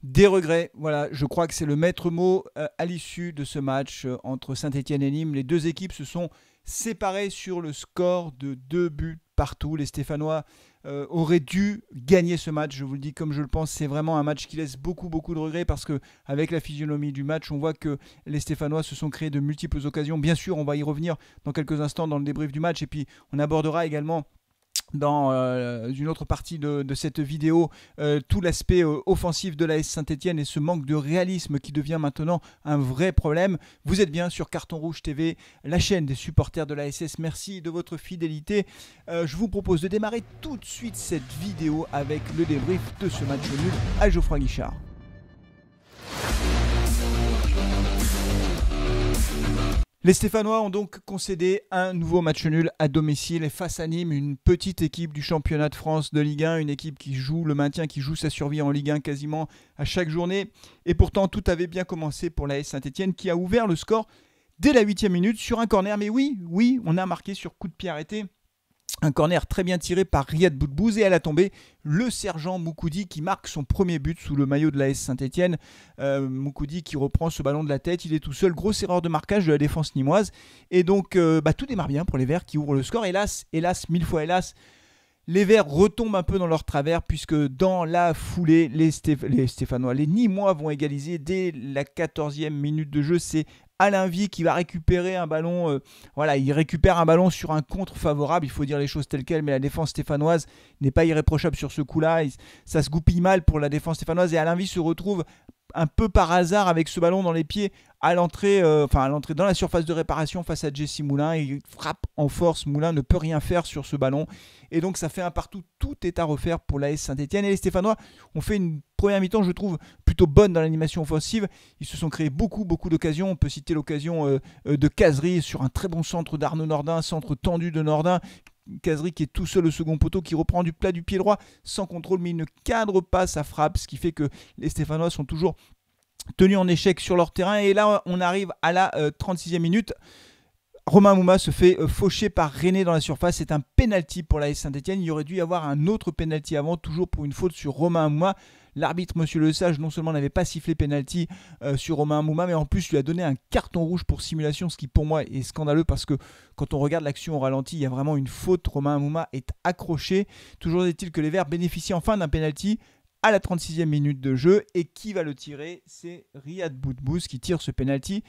Des regrets, voilà, je crois que c'est le maître mot à l'issue de ce match entre Saint-Etienne et Nîmes. Les deux équipes se sont séparées sur le score de 2 buts partout. Les Stéphanois auraient dû gagner ce match, je vous le dis comme je le pense. C'est vraiment un match qui laisse beaucoup de regrets parce qu'avec la physionomie du match, on voit que les Stéphanois se sont créés de multiples occasions. Bien sûr, on va y revenir dans quelques instants dans le débrief du match et puis on abordera également dans une autre partie de cette vidéo tout l'aspect offensif de l'AS Saint-Etienne et ce manque de réalisme qui devient maintenant un vrai problème. Vous êtes bien sur Carton Rouge TV, la chaîne des supporters de l'ASS. Merci de votre fidélité. Je vous propose de démarrer tout de suite cette vidéo avec le débrief de ce match nul à Geoffroy Guichard. Les Stéphanois ont donc concédé un nouveau match nul à domicile et face à Nîmes, une petite équipe du championnat de France de Ligue 1, une équipe qui joue le maintien, qui joue sa survie en Ligue 1 quasiment à chaque journée. Et pourtant, tout avait bien commencé pour l'AS Saint-Etienne qui a ouvert le score dès la 8e minute sur un corner. Mais oui, on a marqué sur coup de pied arrêté. Un corner très bien tiré par Riyad Boudbouz et à la tombée, le sergent Moukoudi qui marque son premier but sous le maillot de l'AS Saint-Etienne. Moukoudi qui reprend ce ballon de la tête, il est tout seul, grosse erreur de marquage de la défense nîmoise. Et donc tout démarre bien pour les Verts qui ouvrent le score. Hélas, mille fois hélas, les Verts retombent un peu dans leur travers puisque dans la foulée, les Stéphanois, les Nîmois vont égaliser dès la 14e minute de jeu. C'est Alain Vie qui va récupérer un ballon. Il récupère un ballon sur un contre favorable. Il faut dire les choses telles quelles, mais la défense stéphanoise n'est pas irréprochable sur ce coup-là. Ça se goupille mal pour la défense stéphanoise et Alain Vie se retrouve un peu par hasard avec ce ballon dans les pieds à l'entrée dans la surface de réparation face à Jesse Moulin. Il frappe en force, Moulin ne peut rien faire sur ce ballon et donc ça fait un partout. Tout est à refaire pour l'AS Saint-Etienne et les Stéphanois ont fait une première mi-temps, je trouve, plutôt bonne dans l'animation offensive. Ils se sont créés beaucoup d'occasions. On peut citer l'occasion de Kazri sur un très bon centre d'Arnaud Nordin, centre tendu de Nordin. Kazri qui est tout seul au second poteau, qui reprend du plat du pied droit sans contrôle, mais il ne cadre pas sa frappe, ce qui fait que les Stéphanois sont toujours tenus en échec sur leur terrain. Et là, on arrive à la 36e minute. Romain Mouma se fait faucher par René dans la surface. C'est un penalty pour l'AS Saint-Etienne. Il y aurait dû y avoir un autre penalty avant, toujours pour une faute sur Romain Mouma. L'arbitre, Monsieur Le Sage, non seulement n'avait pas sifflé penalty sur Romain Mouma, mais en plus lui a donné un carton rouge pour simulation, ce qui pour moi est scandaleux parce que quand on regarde l'action au ralenti, il y a vraiment une faute. Romain Mouma est accroché. Toujours est-il que les Verts bénéficient enfin d'un penalty à la 36e minute de jeu. Et qui va le tirer? C'est Riyad Boudbouz qui tire ce penalty.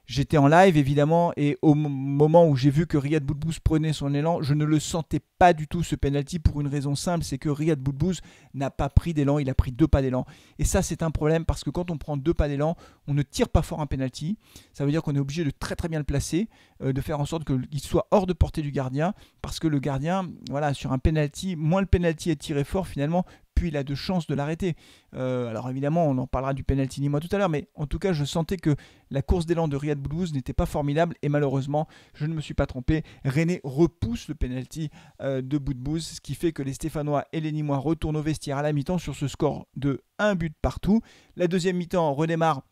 J'étais en live évidemment et au moment où j'ai vu que Riyad Boudbouz prenait son élan, je ne le sentais pas du tout ce penalty pour une raison simple, c'est que Riyad Boudbouz n'a pas pris d'élan, il a pris 2 pas d'élan. Et ça c'est un problème parce que quand on prend 2 pas d'élan, on ne tire pas fort un penalty. Ça veut dire qu'on est obligé de très bien le placer, de faire en sorte qu'il soit hors de portée du gardien parce que le gardien, sur un penalty, moins le penalty est tiré fort finalement, puis il a de chances de l'arrêter. Alors évidemment, on en parlera du penalty nîmois tout à l'heure, mais en tout cas, je sentais que la course d'élan de Riyad Boudbouz n'était pas formidable et malheureusement, je ne me suis pas trompé. René repousse le penalty de Boudbouz, ce qui fait que les Stéphanois et les Nîmois retournent au vestiaire à la mi-temps sur ce score de 1 but partout. La deuxième mi-temps redémarre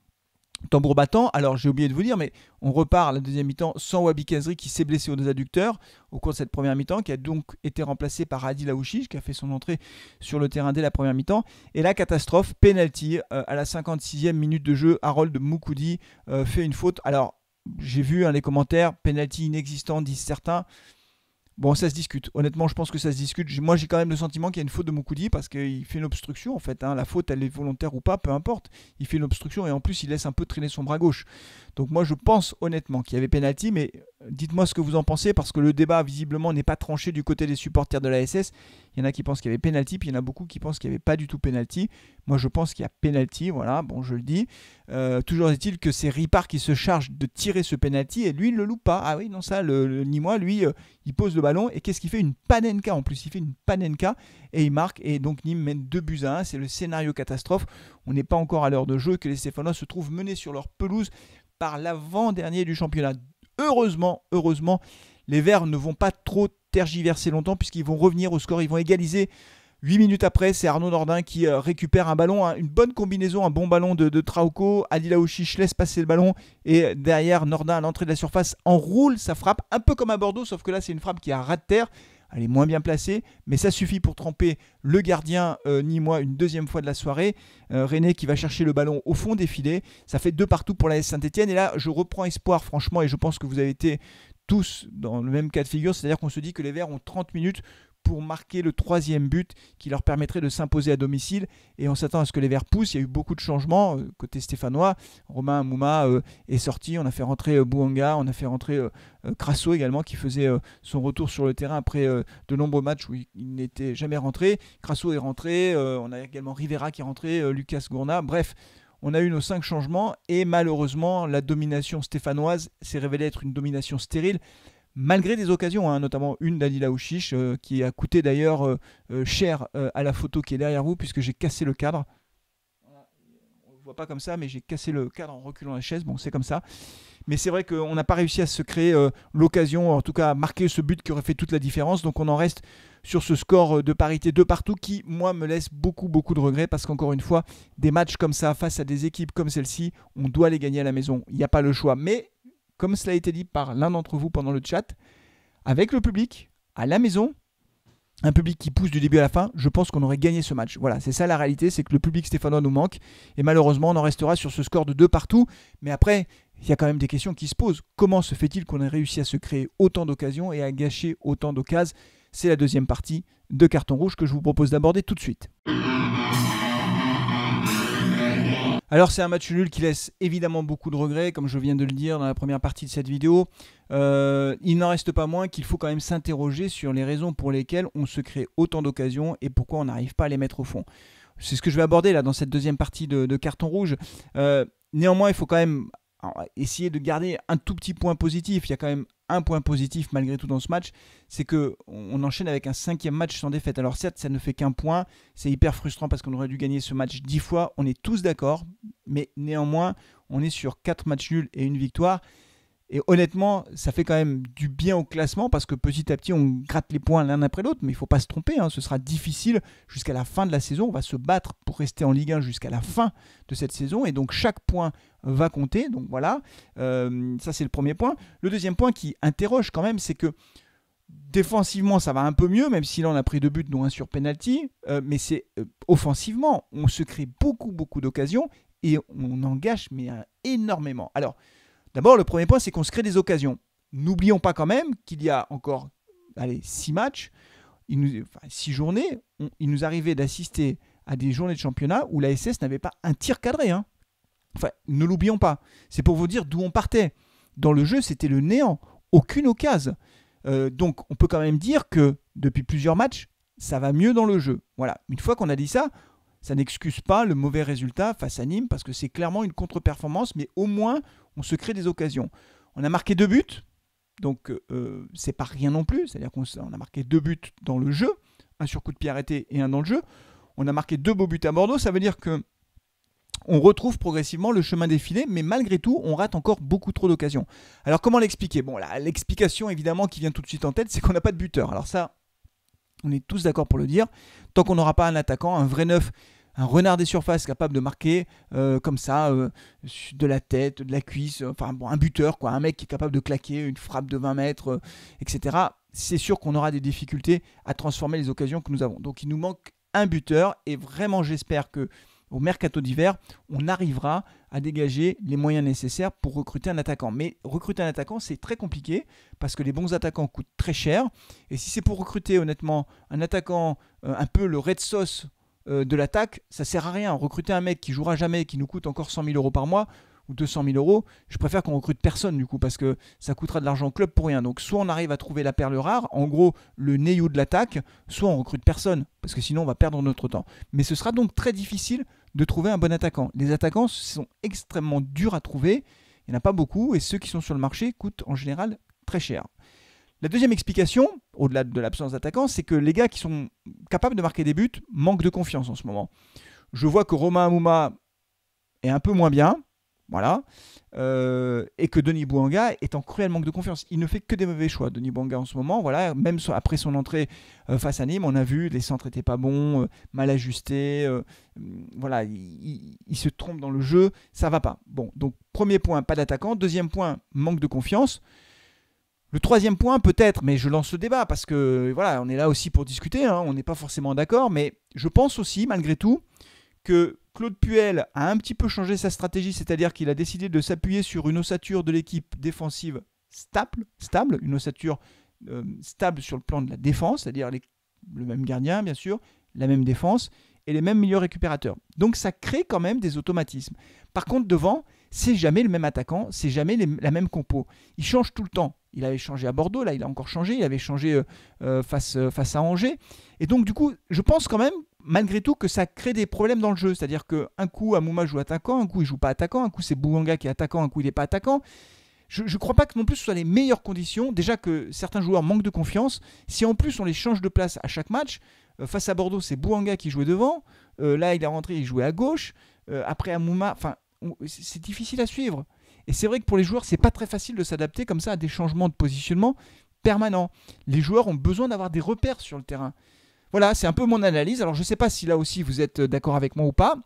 tambour battant. Alors j'ai oublié de vous dire, mais on repart la deuxième mi-temps sans Wabi Kazri qui s'est blessé aux deux adducteurs au cours de cette première mi-temps, qui a donc été remplacé par Adil Aouchiche qui a fait son entrée sur le terrain dès la première mi-temps. Et la catastrophe, penalty à la 56e minute de jeu, Harold Moukoudi fait une faute. Alors j'ai vu les commentaires, penalty inexistant disent certains. Bon, ça se discute. Honnêtement, je pense que ça se discute. Moi, j'ai quand même le sentiment qu'il y a une faute de Moukoudi parce qu'il fait une obstruction, en fait. La faute, elle est volontaire ou pas, peu importe. Il fait une obstruction et en plus, il laisse un peu traîner son bras gauche. Donc moi, je pense honnêtement qu'il y avait pénalty, mais dites-moi ce que vous en pensez parce que le débat, visiblement, n'est pas tranché du côté des supporters de l'ASS. Il y en a qui pensent qu'il y avait pénalty, puis il y en a beaucoup qui pensent qu'il n'y avait pas du tout pénalty. Moi, je pense qu'il y a pénalty, voilà, bon, je le dis. Toujours est-il que c'est Ripard qui se charge de tirer ce pénalty et lui, il ne le loupe pas. Ah oui, non, ça, le Nîmois, lui, il pose le ballon et qu'est-ce qu'il fait? Une panenka en plus. Il fait une panenka et il marque et donc Nîmes mène 2-1. C'est le scénario catastrophe. On n'est pas encore à l'heure de jeu que les Stéphanois se trouvent menés sur leur pelouse par l'avant-dernier du championnat. Heureusement, les Verts ne vont pas trop tergiverser longtemps puisqu'ils vont revenir au score, ils vont égaliser 8 minutes après. C'est Arnaud Nordin qui récupère un ballon, une bonne combinaison, un bon ballon de Trauco. Adil Aouchiche laisse passer le ballon et derrière Nordin à l'entrée de la surface enroule sa frappe, un peu comme à Bordeaux, sauf que là c'est une frappe qui a ras de terre. elle est moins bien placée, mais ça suffit pour tremper le gardien nîmois une deuxième fois de la soirée. René qui va chercher le ballon au fond des filets. Ça fait 2 partout pour l'AS Saint-Etienne. Et là, je reprends espoir, franchement, et je pense que vous avez été tous dans le même cas de figure, c'est-à-dire qu'on se dit que les Verts ont 30 minutes pour marquer le 3e but qui leur permettrait de s'imposer à domicile. Et on s'attend à ce que les Verts poussent. Il y a eu beaucoup de changements côté stéphanois. Romain Amouma est sorti. On a fait rentrer Bouanga. On a fait rentrer Crasso également qui faisait son retour sur le terrain après de nombreux matchs où il n'était jamais rentré. Crasso est rentré. On a également Rivera qui est rentré. Lucas Gourna. Bref, on a eu nos 5 changements. Et malheureusement, la domination stéphanoise s'est révélée être une domination stérile. Malgré des occasions, notamment une d'Adil Aouchiche qui a coûté d'ailleurs cher à la photo qui est derrière vous puisque j'ai cassé le cadre. Voilà. On ne le voit pas comme ça, mais j'ai cassé le cadre en reculant la chaise. Bon, c'est comme ça. Mais c'est vrai qu'on n'a pas réussi à se créer l'occasion, en tout cas à marquer ce but qui aurait fait toute la différence. Donc on en reste sur ce score de parité 2 partout qui, moi, me laisse beaucoup de regrets parce qu'encore une fois, des matchs comme ça face à des équipes comme celle-ci, on doit les gagner à la maison. Il n'y a pas le choix. Mais comme cela a été dit par l'un d'entre vous pendant le chat, avec le public, à la maison, un public qui pousse du début à la fin, je pense qu'on aurait gagné ce match. Voilà, c'est ça la réalité, c'est que le public stéphanois nous manque. Et malheureusement, on en restera sur ce score de 2 partout. Mais après, il y a quand même des questions qui se posent. Comment se fait-il qu'on ait réussi à se créer autant d'occasions et à gâcher autant d'occasions? C'est la deuxième partie de Carton Rouge que je vous propose d'aborder tout de suite. Alors c'est un match nul qui laisse évidemment beaucoup de regrets, comme je viens de le dire dans la première partie de cette vidéo. Il n'en reste pas moins qu'il faut quand même s'interroger sur les raisons pour lesquelles on se crée autant d'occasions et pourquoi on n'arrive pas à les mettre au fond. C'est ce que je vais aborder là dans cette deuxième partie de Carton Rouge. Néanmoins, il faut quand même essayer de garder un tout petit point positif. Il y a quand même un point positif malgré tout dans ce match, c'est qu'on enchaîne avec un 5e match sans défaite. Alors certes, ça ne fait qu'un point, c'est hyper frustrant parce qu'on aurait dû gagner ce match 10 fois, on est tous d'accord, mais néanmoins, on est sur 4 matchs nuls et 1 victoire. Et honnêtement, ça fait quand même du bien au classement parce que petit à petit, on gratte les points l'un après l'autre. Mais il ne faut pas se tromper, ce sera difficile jusqu'à la fin de la saison. On va se battre pour rester en Ligue 1 jusqu'à la fin de cette saison. Et donc, chaque point va compter. Donc voilà, ça c'est le premier point. Le deuxième point qui interroge quand même, c'est que défensivement, ça va un peu mieux, même si là, on a pris 2 buts, dont un sur penalty. Mais c'est offensivement, on se crée beaucoup d'occasions et on en gâche mais énormément. Alors, d'abord, le premier point, c'est qu'on se crée des occasions. N'oublions pas quand même qu'il y a encore 6 matchs, 6 journées. Il nous arrivait d'assister à des journées de championnat où la SS n'avait pas un tir cadré. Enfin, ne l'oublions pas. C'est pour vous dire d'où on partait. Dans le jeu, c'était le néant. Aucune occasion. Donc, on peut quand même dire que depuis plusieurs matchs, ça va mieux dans le jeu. Voilà. Une fois qu'on a dit ça, ça n'excuse pas le mauvais résultat face à Nîmes parce que c'est clairement une contre-performance, mais au moins, on se crée des occasions. On a marqué 2 buts, donc c'est pas rien non plus. C'est-à-dire qu'on a marqué 2 buts dans le jeu, un sur coup de pied arrêté et un dans le jeu. On a marqué 2 beaux buts à Bordeaux, ça veut dire que on retrouve progressivement le chemin des filets, mais malgré tout, on rate encore beaucoup trop d'occasions. Alors comment l'expliquer? Bon, l'explication évidemment qui vient tout de suite en tête, c'est qu'on n'a pas de buteur. Alors ça, on est tous d'accord pour le dire. Tant qu'on n'aura pas un attaquant, un vrai neuf, un renard des surfaces capable de marquer comme ça, de la tête, de la cuisse, un buteur, un mec qui est capable de claquer une frappe de 20 mètres, etc. C'est sûr qu'on aura des difficultés à transformer les occasions que nous avons. Donc il nous manque un buteur et vraiment j'espère que au mercato d'hiver, on arrivera à dégager les moyens nécessaires pour recruter un attaquant. Mais recruter un attaquant, c'est très compliqué parce que les bons attaquants coûtent très cher. Et si c'est pour recruter honnêtement un attaquant, un peu le red sauce de l'attaque, ça sert à rien. Recruter un mec qui jouera jamais, qui nous coûte encore 100 000 € par mois ou 200 000 €, je préfère qu'on recrute personne du coup parce que ça coûtera de l'argent au club pour rien. Donc soit on arrive à trouver la perle rare, en gros le Neyou de l'attaque, soit on recrute personne parce que sinon on va perdre notre temps. Mais ce sera donc très difficile de trouver un bon attaquant. Les attaquants sont extrêmement durs à trouver, il n'y en a pas beaucoup et ceux qui sont sur le marché coûtent en général très cher. La deuxième explication, au-delà de l'absence d'attaquants, c'est que les gars qui sont capables de marquer des buts manquent de confiance en ce moment. Je vois que Romain Amouma est un peu moins bien, voilà, et que Denis Bouanga est en cruel manque de confiance. Il ne fait que des mauvais choix, Denis Bouanga en ce moment. Voilà, même après son entrée face à Nîmes, on a vu les centres n'étaient pas bons, mal ajustés. Voilà, il se trompe dans le jeu, ça va pas. Bon, donc premier point, pas d'attaquant. Deuxième point, manque de confiance. Le troisième point peut-être, mais je lance le débat parce que voilà, on est là aussi pour discuter, hein, on n'est pas forcément d'accord, mais je pense aussi malgré tout que Claude Puel a un petit peu changé sa stratégie, c'est-à-dire qu'il a décidé de s'appuyer sur une ossature de l'équipe défensive stable, une ossature stable sur le plan de la défense, c'est-à-dire le même gardien bien sûr, la même défense et les mêmes milieux récupérateurs. Donc ça crée quand même des automatismes. Par contre devant, c'est jamais le même attaquant, c'est jamais la même compo. Il change tout le temps. Il avait changé à Bordeaux, là il a encore changé, il avait changé face à Angers. Et donc du coup, je pense quand même, malgré tout, que ça crée des problèmes dans le jeu. C'est-à-dire qu'un coup, Amouma joue attaquant, un coup il joue pas attaquant, un coup c'est Bouanga qui est attaquant, un coup il n'est pas attaquant. Je ne crois pas que non plus ce soit les meilleures conditions. Déjà que certains joueurs manquent de confiance. Si en plus on les change de place à chaque match, face à Bordeaux c'est Bouanga qui jouait devant, là il est rentré, il jouait à gauche, après Amouma, enfin c'est difficile à suivre. Et c'est vrai que pour les joueurs, c'est pas très facile de s'adapter comme ça à des changements de positionnement permanents. Les joueurs ont besoin d'avoir des repères sur le terrain. Voilà, c'est un peu mon analyse. Alors je ne sais pas si là aussi vous êtes d'accord avec moi ou pas.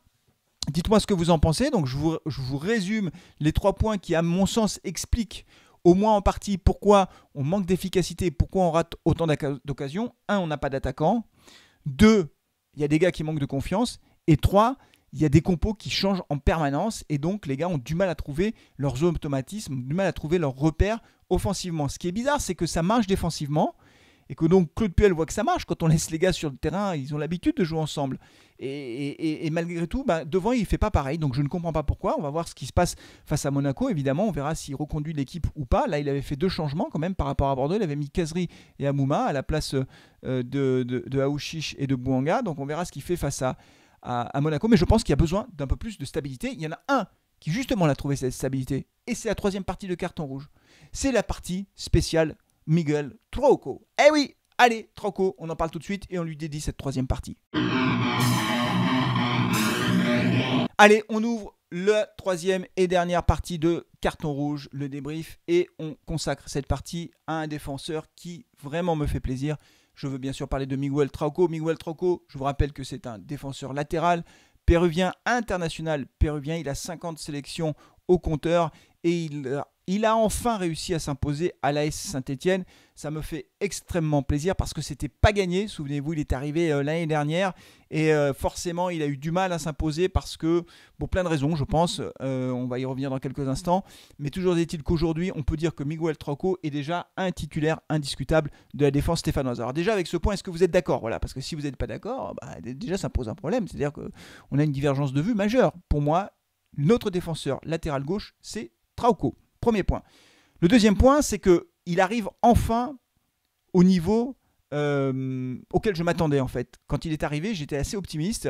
Dites-moi ce que vous en pensez. Donc je vous résume les 3 points qui, à mon sens, expliquent au moins en partie pourquoi on manque d'efficacité, pourquoi on rate autant d'occasions. 1, on n'a pas d'attaquant. 2, il y a des gars qui manquent de confiance. Et 3, il y a des compos qui changent en permanence et donc les gars ont du mal à trouver leurs automatismes, du mal à trouver leurs repères offensivement. Ce qui est bizarre, c'est que ça marche défensivement et que donc Claude Puel voit que ça marche. Quand on laisse les gars sur le terrain, ils ont l'habitude de jouer ensemble. Et malgré tout, devant, il ne fait pas pareil. Donc je ne comprends pas pourquoi. On va voir ce qui se passe face à Monaco. Évidemment, on verra s'il reconduit l'équipe ou pas. Là, il avait fait 2 changements quand même par rapport à Bordeaux. Il avait mis Kazri et Amouma à la place de Aouchiche et de Bouanga. Donc on verra ce qu'il fait face à Monaco, mais je pense qu'il y a besoin d'un peu plus de stabilité. Il y en a un qui justement l'a trouvé cette stabilité, et c'est la 3e partie de carton rouge. C'est la partie spéciale Miguel Trauco. Eh oui, allez, Trauco, on en parle tout de suite et on lui dédie cette 3e partie. Allez, on ouvre la 3e et dernière partie de carton rouge, le débrief, et on consacre cette partie à un défenseur qui vraiment me fait plaisir. Je veux bien sûr parler de Miguel Trauco. Miguel Trauco, je vous rappelle que c'est un défenseur latéral, péruvien, international péruvien. Il a 50 sélections au compteur et il a enfin réussi à s'imposer à l'AS Saint-Etienne. Ça me fait extrêmement plaisir parce que c'était pas gagné. Souvenez-vous, il est arrivé l'année dernière et forcément il a eu du mal à s'imposer parce que, pour plein de raisons je pense, on va y revenir dans quelques instants, mais toujours est-il qu'aujourd'hui on peut dire que Miguel Trauco est déjà un titulaire indiscutable de la défense stéphanoise. Alors déjà avec ce point, est-ce que vous êtes d'accord? Voilà, parce que si vous n'êtes pas d'accord, déjà ça pose un problème, c'est-à-dire qu'on a une divergence de vue majeure. Pour moi, notre défenseur latéral gauche, c'est Trauco. Premier point. Le deuxième point, c'est qu'il arrive enfin au niveau auquel je m'attendais en fait. Quand il est arrivé, j'étais assez optimiste.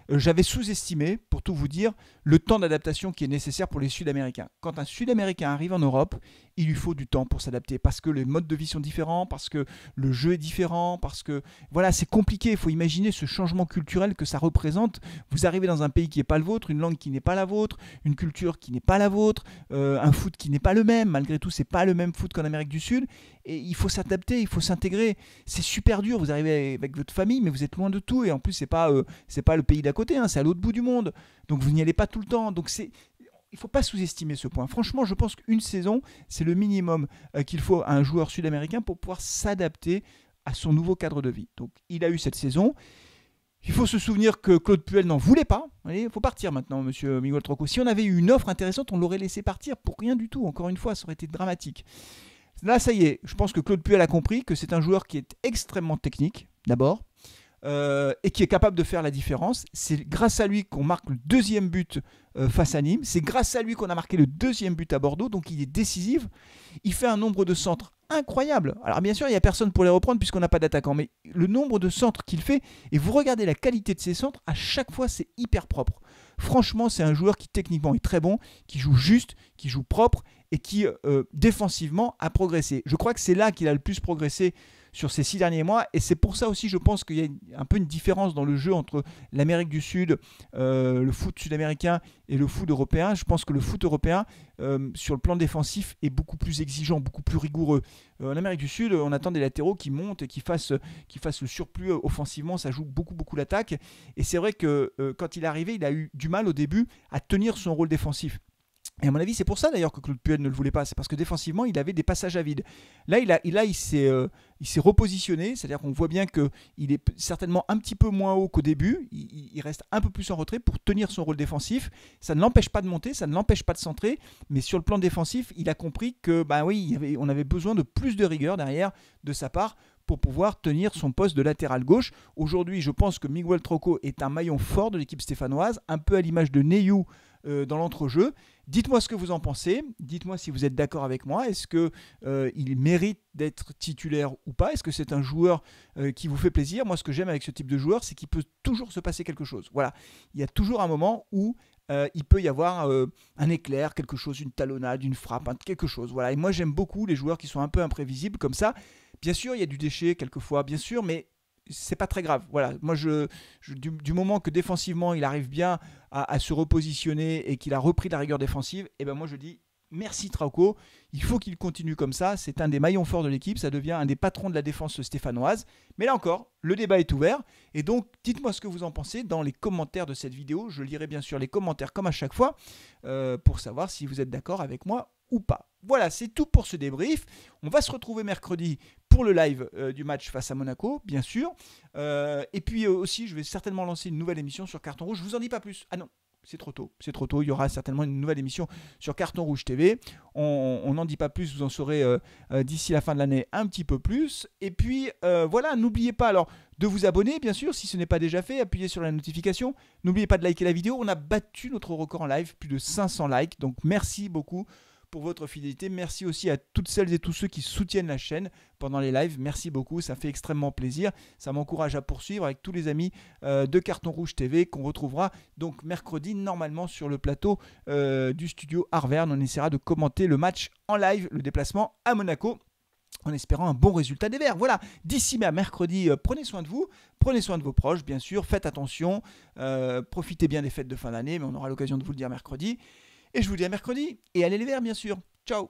J'avais sous-estimé, pour tout vous dire, le temps d'adaptation qui est nécessaire pour les Sud-Américains. Quand un Sud-Américain arrive en Europe, il lui faut du temps pour s'adapter parce que les modes de vie sont différents, parce que le jeu est différent, parce que voilà, c'est compliqué. Il faut imaginer ce changement culturel que ça représente. Vous arrivez dans un pays qui n'est pas le vôtre, une langue qui n'est pas la vôtre, une culture qui n'est pas la vôtre, un foot qui n'est pas le même. Malgré tout, c'est pas le même foot qu'en Amérique du Sud. Et il faut s'adapter, il faut s'intégrer. C'est super dur. Vous arrivez avec votre famille, mais vous êtes loin de tout. Et en plus, c'est pas le pays d'à côté, hein, c'est à l'autre bout du monde. Donc vous n'y allez pas tout le temps. Donc il ne faut pas sous-estimer ce point. Franchement, je pense qu'une saison, c'est le minimum qu'il faut à un joueur sud-américain pour pouvoir s'adapter à son nouveau cadre de vie. Donc il a eu cette saison. Il faut se souvenir que Claude Puel n'en voulait pas. Il faut partir maintenant, monsieur Miguel Trauco. Si on avait eu une offre intéressante, on l'aurait laissé partir pour rien du tout. Encore une fois, ça aurait été dramatique. Là, ça y est, je pense que Claude Puel a compris que c'est un joueur qui est extrêmement technique, d'abord, et qui est capable de faire la différence. C'est grâce à lui qu'on marque le 2e but face à Nîmes. C'est grâce à lui qu'on a marqué le 2e but à Bordeaux. Donc il est décisif. Il fait un nombre de centres incroyable. Alors bien sûr, il n'y a personne pour les reprendre puisqu'on n'a pas d'attaquant. Mais le nombre de centres qu'il fait, et vous regardez la qualité de ses centres, à chaque fois c'est hyper propre. Franchement, c'est un joueur qui techniquement est très bon, qui joue juste, qui joue propre et qui défensivement a progressé. Je crois que c'est là qu'il a le plus progressé sur ces 6 derniers mois, et c'est pour ça aussi je pense qu'il y a un peu une différence dans le jeu entre l'Amérique du Sud, le foot sud-américain et le foot européen. Je pense que le foot européen sur le plan défensif est beaucoup plus exigeant, beaucoup plus rigoureux. En Amérique du Sud, on attend des latéraux qui montent et qui fassent le surplus offensivement. Ça joue beaucoup l'attaque, et c'est vrai que quand il est arrivé, il a eu du mal au début à tenir son rôle défensif. Et à mon avis, c'est pour ça d'ailleurs que Claude Puel ne le voulait pas. C'est parce que défensivement, il avait des passages à vide. Là, il s'est repositionné. C'est-à-dire qu'on voit bien qu'il est certainement un petit peu moins haut qu'au début. Il reste un peu plus en retrait pour tenir son rôle défensif. Ça ne l'empêche pas de monter, ça ne l'empêche pas de centrer. Mais sur le plan défensif, il a compris que, bah oui, on avait besoin de plus de rigueur derrière de sa part pour pouvoir tenir son poste de latéral gauche. Aujourd'hui, je pense que Miguel Trocco est un maillon fort de l'équipe stéphanoise, un peu à l'image de Neyou dans l'entrejeu. Dites-moi ce que vous en pensez. Dites-moi si vous êtes d'accord avec moi. Est-ce qu'il mérite d'être titulaire ou pas? Est-ce que c'est un joueur qui vous fait plaisir? Moi, ce que j'aime avec ce type de joueur, c'est qu'il peut toujours se passer quelque chose. Voilà. Il y a toujours un moment où il peut y avoir un éclair, quelque chose, une talonnade, une frappe, quelque chose. Voilà. Et moi, j'aime beaucoup les joueurs qui sont un peu imprévisibles comme ça. Bien sûr, il y a du déchet quelquefois, bien sûr, mais c'est pas très grave. Voilà, moi du moment que défensivement il arrive bien à se repositionner et qu'il a repris de la rigueur défensive, et ben moi je dis merci Trauco, il faut qu'il continue comme ça, c'est un des maillons forts de l'équipe, ça devient un des patrons de la défense stéphanoise. Mais là encore, le débat est ouvert et donc dites-moi ce que vous en pensez dans les commentaires de cette vidéo. Je lirai bien sûr les commentaires comme à chaque fois pour savoir si vous êtes d'accord avec moi ou pas. Voilà, c'est tout pour ce débrief. On va se retrouver mercredi pour le live du match face à Monaco, bien sûr. Et puis aussi, je vais certainement lancer une nouvelle émission sur Carton Rouge. Je vous en dis pas plus. Ah non, c'est trop tôt. C'est trop tôt. Il y aura certainement une nouvelle émission sur Carton Rouge TV. On n'en dit pas plus. Vous en saurez d'ici la fin de l'année un petit peu plus. Et puis voilà, n'oubliez pas alors de vous abonner, bien sûr, si ce n'est pas déjà fait. Appuyez sur la notification. N'oubliez pas de liker la vidéo. On a battu notre record en live, plus de 500 likes. Donc merci beaucoup pour votre fidélité. Merci aussi à toutes celles et tous ceux qui soutiennent la chaîne pendant les lives. Merci beaucoup, ça fait extrêmement plaisir. Ça m'encourage à poursuivre avec tous les amis de Carton Rouge TV qu'on retrouvera donc mercredi normalement sur le plateau du studio Arverne. On essaiera de commenter le match en live, le déplacement à Monaco, en espérant un bon résultat des Verts. Voilà, d'ici à mercredi, prenez soin de vous, prenez soin de vos proches, bien sûr, faites attention, profitez bien des fêtes de fin d'année, mais on aura l'occasion de vous le dire mercredi. Et je vous dis à mercredi, et allez les Verts bien sûr. Ciao.